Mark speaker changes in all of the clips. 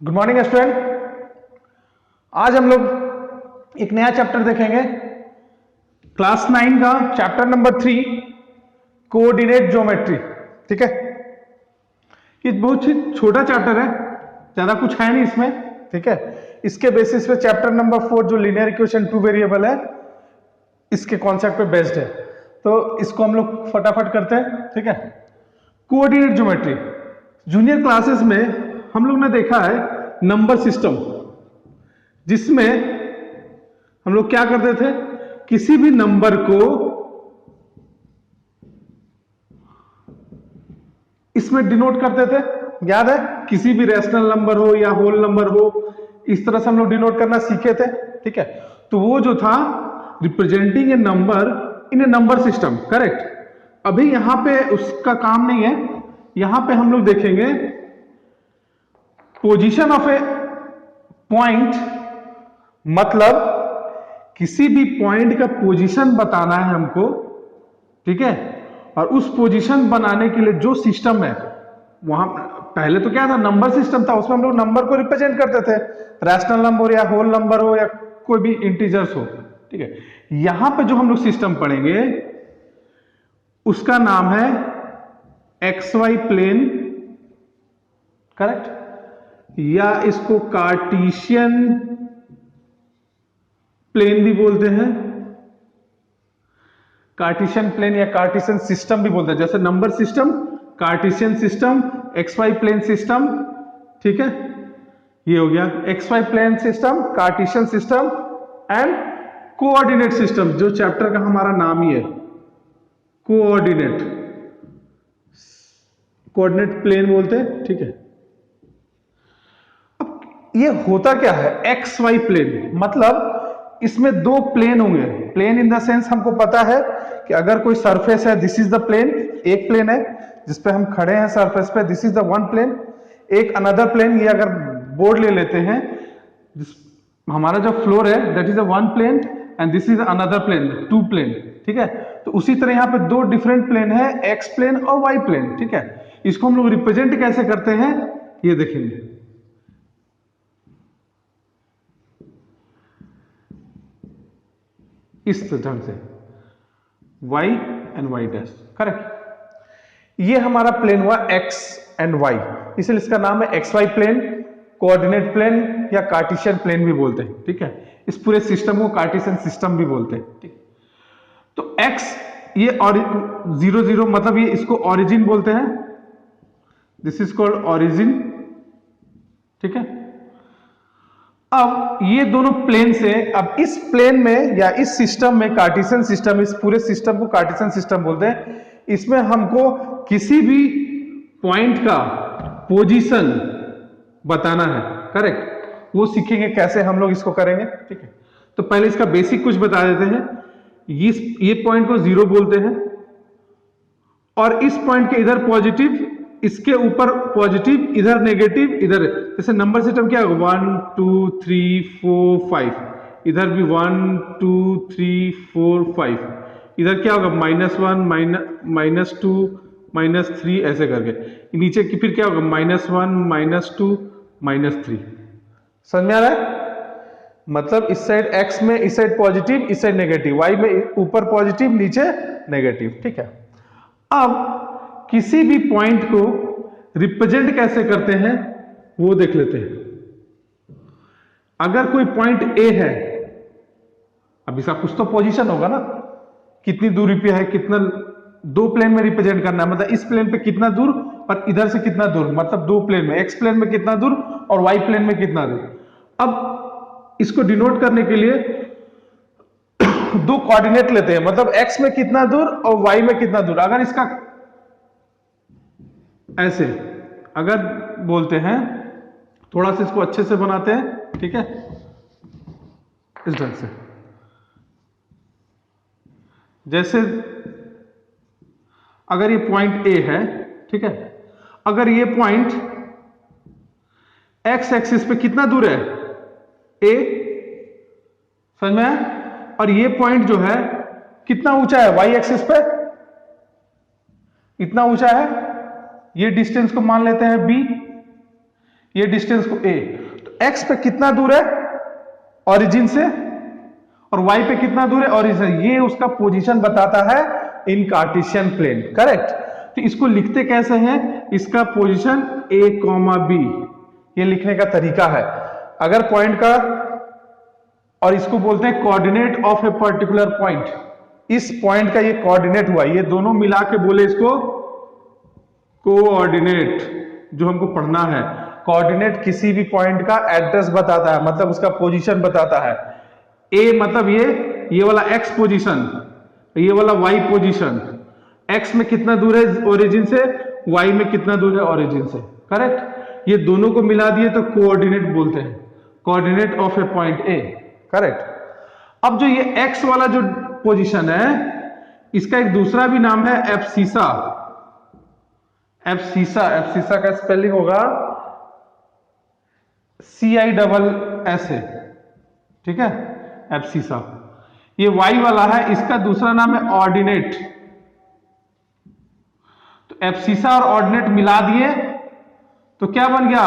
Speaker 1: Good morning student. आज हम लोग एक नया चैप्टर देखेंगे, क्लास 9 का चैप्टर नंबर 3 कोऑर्डिनेट ज्योमेट्री। ठीक है, ये बहुत ही छोटा चैप्टर है, ज्यादा कुछ है नहीं इसमें। ठीक है, इसके बेसिस पे चैप्टर नंबर 4 जो लीनियर इक्वेशन 2 वेरिएबल है, इसके कॉन्सेप्ट पे बेस्ड है। तो इसको हम लोग फटाफट करते हैं। ठीक है, कोऑर्डिनेट ज्योमेट्री जूनियर क्लासेस में हम लोग ने देखा है नंबर सिस्टम, जिसमें हम लोग क्या करते थे, किसी भी नंबर को इसमें डिनोट करते थे। याद है, किसी भी रैशनल नंबर हो या होल नंबर हो, इस तरह से हम लोग डिनोट करना सीखे थे। ठीक है, तो वो जो था representing A number in A number system. Correct. अभी यहां पे उसका काम नहीं है, यहां पे हम लोग देखेंगे पोजीशन ऑफ ए पॉइंट, मतलब किसी भी पॉइंट का पोजीशन बताना है हमको। ठीक है, और उस पोजीशन बनाने के लिए जो सिस्टम है, वहां पहले तो क्या था, नंबर सिस्टम था, उसमें हम लोग नंबर को रिप्रेजेंट करते थे, रैशनल नंबर या होल नंबर हो या कोई भी इंटीजर्स हो। ठीक है, यहां पे जो हम लोग सिस्टम पढ़ेंगे उसका नाम है एक्स वाई प्लेन। करेक्ट, या इसको कार्टेशियन प्लेन भी बोलते हैं, कार्टेशियन प्लेन या कार्टेशियन सिस्टम भी बोलते हैं। जैसे number system, Cartesian system, X Y plane system. ठीक है, ये हो गया X Y plane system, Cartesian system and coordinate system, जो चैप्टर का हमारा नाम ही है, कोऑर्डिनेट, कोऑर्डिनेट प्लेन बोलते हैं। ठीक है, ये होता क्या है, एक्स वाई प्लेन, मतलब इसमें दो प्लेन होंगे। प्लेन इन द सेंस हमको पता है कि अगर कोई सरफेस है, दिस इज द प्लेन, एक प्लेन है जिसपे हम खड़े हैं सरफेस पे, this is the one plane. एक अनदर प्लेन, ये अगर बोर्ड ले लेते हैं, हमारा जो फ्लोर है that is the one plane and this is another plane, two plane. ठीक है, तो उसी तरह यहां पे दो डिफरेंट प्लेन है, एक्स प्लेन और वाई प्लेन। ठीक है, इसको हम लोग रिप्रेजेंट कैसे करते हैं ये देखेंगे। इस ढंग से y and y dash. Correct, ये हमारा प्लेन हुआ x एंड y, इसलिए इसका नाम है X Y plane, coordinate plane या कार्टेशियन प्लेन भी बोलते हैं। ठीक है, इस पूरे सिस्टम को कार्टेशियन सिस्टम भी बोलते हैं। ठीक, तो x ये और 0 0 मतलब ये इसको ओरिजिन बोलते हैं, दिस इज कॉल्ड ओरिजिन। ठीक है, अब ये दोनों प्लेन से, अब इस प्लेन में या इस सिस्टम में कार्टेशियन सिस्टम, इस पूरे सिस्टम को कार्टेशियन सिस्टम बोलते हैं। इसमें हमको किसी भी पॉइंट का पोजीशन बताना है। करेक्ट, वो सीखेंगे कैसे हम लोग इसको करेंगे। ठीक है, तो पहले इसका बेसिक कुछ बता देते हैं। ये पॉइंट को 0 बोलते हैं, और इस पॉइंट के इधर पॉजिटिव, इसके ऊपर पॉजिटिव, इधर नेगेटिव, इधर। जैसे नंबर सिस्टम क्या होगा, 1 2 3 4 5, इधर भी 1 2 3 4 5, इधर क्या होगा, -1 -2 -3 ऐसे करके। नीचे की फिर क्या होगा, -1 -2 -3। समझ में आ रहा है? मतलब इस साइड x में, इस साइड पॉजिटिव, इस साइड नेगेटिव, y में ऊपर पॉजिटिव नीचे नेगेटिव। ठीक है, अब किसी भी पॉइंट को रिप्रेजेंट कैसे करते हैं वो देख लेते हैं। अगर कोई पॉइंट A है, अब इसका कुछ तो पोजीशन होगा ना, कितनी दूरी पे है, कितना, दो प्लेन में रिप्रेजेंट करना है, मतलब इस प्लेन पे कितना दूर और इधर से कितना दूर, मतलब दो प्लेन में, एक्स प्लेन में कितना दूर और वाई प्लेन में कितना दूर। अब इसको डिनोट करने के लिए दो कोऑर्डिनेट लेते हैं, मतलब एक्स में कितना दूर और वाई में कितना दूर। अगर इसका ऐसे अगर बोलते हैं, थोड़ा सा इसको अच्छे से बनाते हैं। ठीक है, इस ढंग से, जैसे अगर ये पॉइंट A है, ठीक है, अगर ये पॉइंट एक्स एक्सिस पे कितना दूर है, A, समझ में आया? और ये पॉइंट जो है कितना ऊंचा है, वाई एक्सिस पे इतना ऊंचा है, ये डिस्टेंस को मान लेते हैं B, ये डिस्टेंस को a, तो x पे कितना दूर है ओरिजिन से और y पे कितना दूर है ओरिजिन से, ये उसका पोजीशन बताता है इन कार्टेशियन प्लेन। करेक्ट। तो इसको लिखते कैसे हैं, इसका पोजीशन a, b, ये लिखने का तरीका है। अगर पॉइंट का, और इसको बोलते हैं coordinate of a particular point, इस पॉइंट का ये कोऑर्डिनेट हुआ, ये दोनों मिला के बोले इसको कोऑर्डिनेट, जो हमको पढ़ना है। कोऑर्डिनेट किसी भी पॉइंट का एड्रेस बताता है, मतलब उसका पोजीशन बताता है। ए मतलब ये वाला x पोजीशन, ये वाला y पोजीशन, x में कितना दूर है ओरिजिन से, y में कितना दूर है ओरिजिन से। करेक्ट। ये दोनों को मिला दिए तो कोऑर्डिनेट बोलते हैं, coordinate of A point A. Correct. अब जो ये x वाला जो पोजीशन है, इसका एक दूसरा भी नाम है एब्सिसा। एब्सिसा का स्पेलिंग होगा CISS, ठीक है, एब्सिसा। ये y वाला है, इसका दूसरा नाम है ऑर्डिनेट। तो एब्सिसा और ऑर्डिनेट मिला दिए तो क्या बन गया,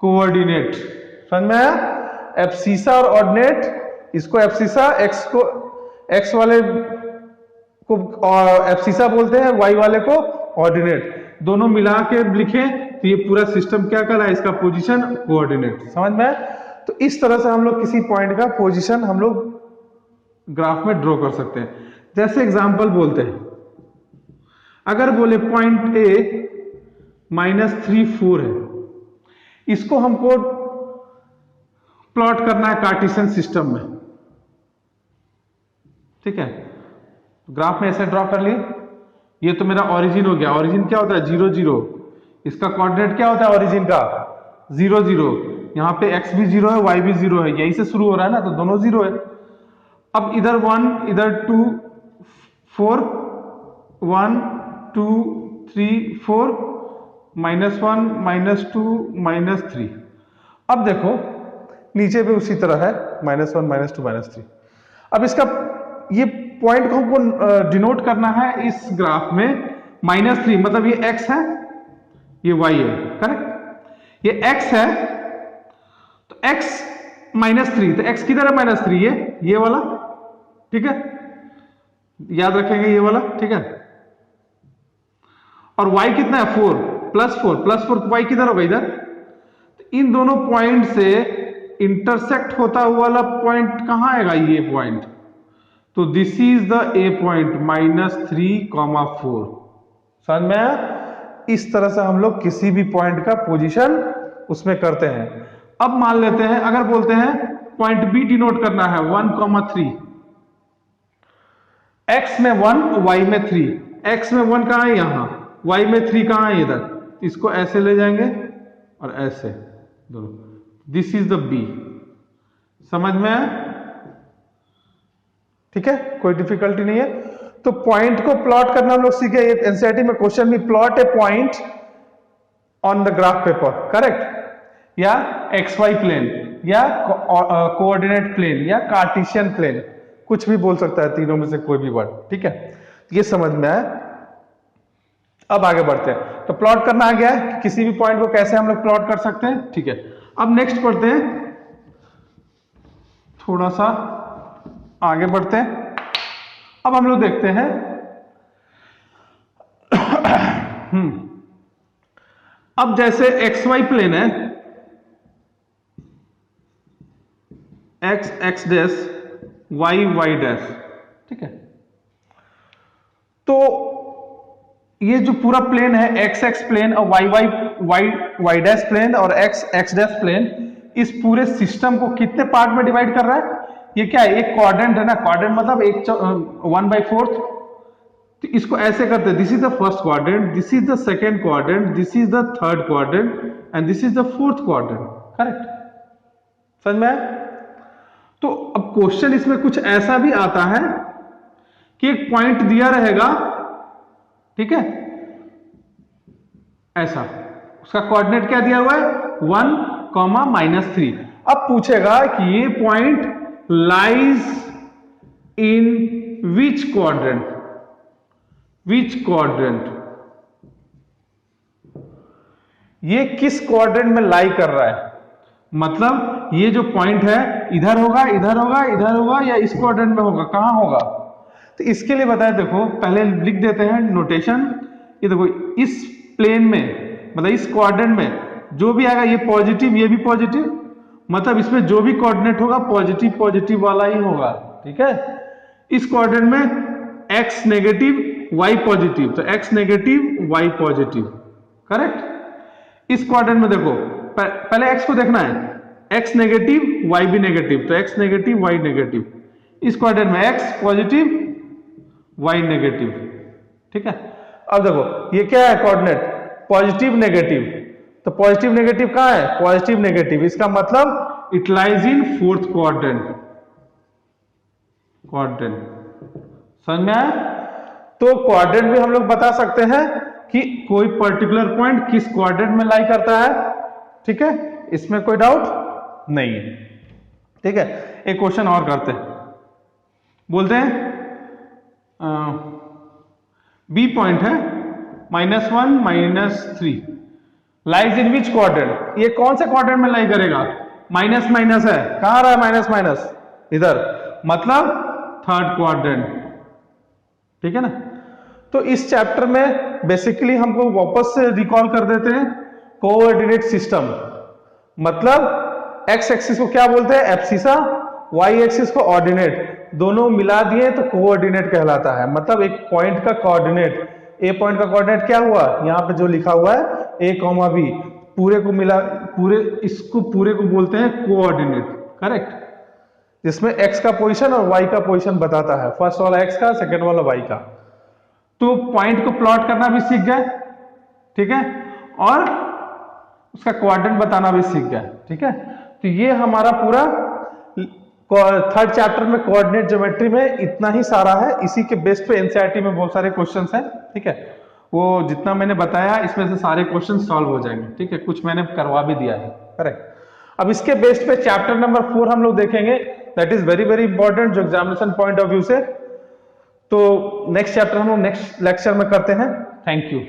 Speaker 1: कोऑर्डिनेट। समझ में आया? एब्सिसा और ऑर्डिनेट, इसको एब्सिसा, x वाले को एब्सिसा बोलते हैं, y वाले को ऑर्डिनेट। दोनों मिला के लिखे तो ये पूरा सिस्टम क्या कर रहा है, इसका पोजीशन कोऑर्डिनेट। समझ में? तो इस तरह से हम लोग किसी पॉइंट का पोजीशन हम लोग ग्राफ में ड्रॉ कर सकते हैं। जैसे एग्जांपल बोलते हैं, अगर बोले पॉइंट ए -3 4 है, इसको हमको प्लॉट करना है कार्टेशियन सिस्टम में। ठीक है, ग्राफ में ऐसे ड्रॉ कर लिए। ये तो मेरा ओरिजिन हो गया। ओरिजिन क्या होता है, 0 0। इसका कोऑर्डिनेट क्या होता है ओरिजिन का, 0 0। यहां पे x भी 0 है, y भी 0 है, यहीं से शुरू हो रहा है ना, तो दोनों 0 है। अब इधर 1 इधर 2 4, 1 2 3 4, -1 -2 -3। अब देखो नीचे भी उसी तरह है, -1 -2 -3। अब इसका ये पॉइंट को हमको डिनोट करना है इस ग्राफ में। -3 मतलब ये x है, ये y है। करेक्ट। ये x है तो x -3, तो x किधर है -3, ये वाला। ठीक है, याद रखेंगे ये वाला। ठीक है, और y कितना है, 4 +4 y किधर होगा, इधर। तो इन दोनों पॉइंट से इंटरसेक्ट होता हुआ वाला पॉइंट कहां आएगा, ये पॉइंट। तो this is the A point, -3, 4। समझ में आया? इस तरह से हम लोग किसी भी पॉइंट का पोजीशन उसमें करते हैं। अब मान लेते हैं, अगर बोलते हैं पॉइंट बी डिनोट करना है 1, 3, x में 1 y में 3। x में 1 कहां है, यहां। y में 3 कहां है, इधर। इसको ऐसे ले जाएंगे और ऐसे दोनों। This is the B. समझ में आया? ठीक है, कोई डिफिकल्टी नहीं है। तो पॉइंट को प्लॉट करना हम लोग सीखे। एनसीईआरटी में क्वेश्चन भी, plot A point on the graph paper. Correct, या XY प्लेन, या कोऑर्डिनेट प्लेन, या कार्टेशियन प्लेन, कुछ भी बोल सकता है, तीनों में से कोई भी वर्ड। ठीक है, ये समझ में आया। अब आगे बढ़ते हैं। तो प्लॉट करना आ गया है, किसी भी पॉइंट को कैसे हम लोग प्लॉट कर सकते हैं। ठीक है, अब नेक्स्ट पढ़ते हैं, थोड़ा सा आगे बढ़ते हैं। अब हम लोग देखते हैं अब जैसे XY प्लेन है, x डैश, y डैश। ठीक है, तो ये जो पूरा प्लेन है x प्लेन और y डैश प्लेन और x डैश प्लेन, इस पूरे सिस्टम को कितने पार्ट में डिवाइड कर रहा है। ये क्या है, एक क्वाड्रेंट है ना। क्वाड्रेंट मतलब 1/4। तो इसको ऐसे करते हैं, this is the first quadrant, this is the second quadrant, this is the third quadrant and this is the fourth quadrant. Correct, समझ में आया? तो अब क्वेश्चन इसमें कुछ ऐसा भी आता है कि एक पॉइंट दिया रहेगा, ठीक है, ऐसा, उसका कोऑर्डिनेट क्या दिया हुआ है, 1, -3। अब पूछेगा कि ये point lies in which quadrant, ये किस क्वाड्रेंट में लाई कर रहा है, मतलब ये जो पॉइंट है इधर होगा, इधर होगा, इधर होगा, या इस क्वाड्रेंट में होगा, कहां होगा। तो इसके लिए बताया, देखो पहले लिख देते हैं नोटेशन। ये देखो इस प्लेन में, मतलब इस क्वाड्रेंट में जो भी आएगा, ये पॉजिटिव, ये भी पॉजिटिव, मतलब इसमें जो भी कोऑर्डिनेट होगा पॉजिटिव पॉजिटिव वाला ही होगा, ठीक है। इस क्वाड्रेंट में x नेगेटिव y पॉजिटिव, तो x negative y positive, correct. इस क्वाड्रेंट में देखो पहले x को देखना है, x नेगेटिव y भी नेगेटिव, तो x नेगेटिव y नेगेटिव। इस क्वाड्रेंट में x पॉजिटिव y नेगेटिव, ठीक है। अब देखो ये क्या है कोऑर्डिनेट, पॉजिटिव नेगेटिव, तो पॉजिटिव नेगेटिव कहां है, पॉजिटिव नेगेटिव, इसका मतलब it lies in fourth quadrant. समझ में आया। तो क्वाड्रेंट भी हम लोग बता सकते हैं कि कोई पर्टिकुलर पॉइंट किस क्वाड्रेंट में लाई करता है, ठीक है, इसमें कोई डाउट नहीं है, ठीक है। एक क्वेश्चन और करते हैं, बोलते हैं बी पॉइंट है -1 -3 लाइज इन विच क्वाड्रेंट, ये कौन से क्वाड्रेंट में लाई करेगा, माइनस माइनस है, कहां आ रहा है माइनस माइनस, इधर, मतलब थर्ड क्वाड्रेंट, ठीक है ना। तो इस चैप्टर में बेसिकली हमको वापस से रिकॉल कर देते हैं कोऑर्डिनेट सिस्टम, मतलब एक्स एक्सिस को क्या बोलते हैं, एब्सिसा, वाई एक्सिस को ऑर्डिनेट, दोनों मिला दिए तो कोऑर्डिनेट कहलाता है। मतलब एक पॉइंट का कोऑर्डिनेट, ए पॉइंट का कोऑर्डिनेट क्या हुआ, यहां पे जो लिखा हुआ है a, b, पूरे को मिला, पूरे इसको पूरे को बोलते हैं कोऑर्डिनेट, करेक्ट, जिसमें x का पोजीशन और y का पोजीशन बताता है, फर्स्ट वाला x का, सेकंड वाला y का। तो पॉइंट को प्लॉट करना भी सीख गए, ठीक है, और उसका क्वाड्रेंट बताना भी सीख गए, ठीक है। तो ये हमारा पूरा थर्ड चैप्टर में कोऑर्डिनेट ज्योमेट्री में इतना ही सारा है। इसी के बेस पे एनसीईआरटी में बहुत सारे क्वेश्चंस हैं, ठीक है, वो जितना मैंने बताया इसमें से सारे क्वेश्चन सॉल्व हो जाएंगे, ठीक है, कुछ मैंने करवा भी दिया है, करेक्ट। अब इसके बेस पे चैप्टर नंबर 4 हम लोग देखेंगे, that is very very important जो एग्जामिनेशन पॉइंट ऑफ व्यू से। तो नेक्स्ट चैप्टर हम लोग नेक्स्ट लेक्चर में करते हैं। Thank you.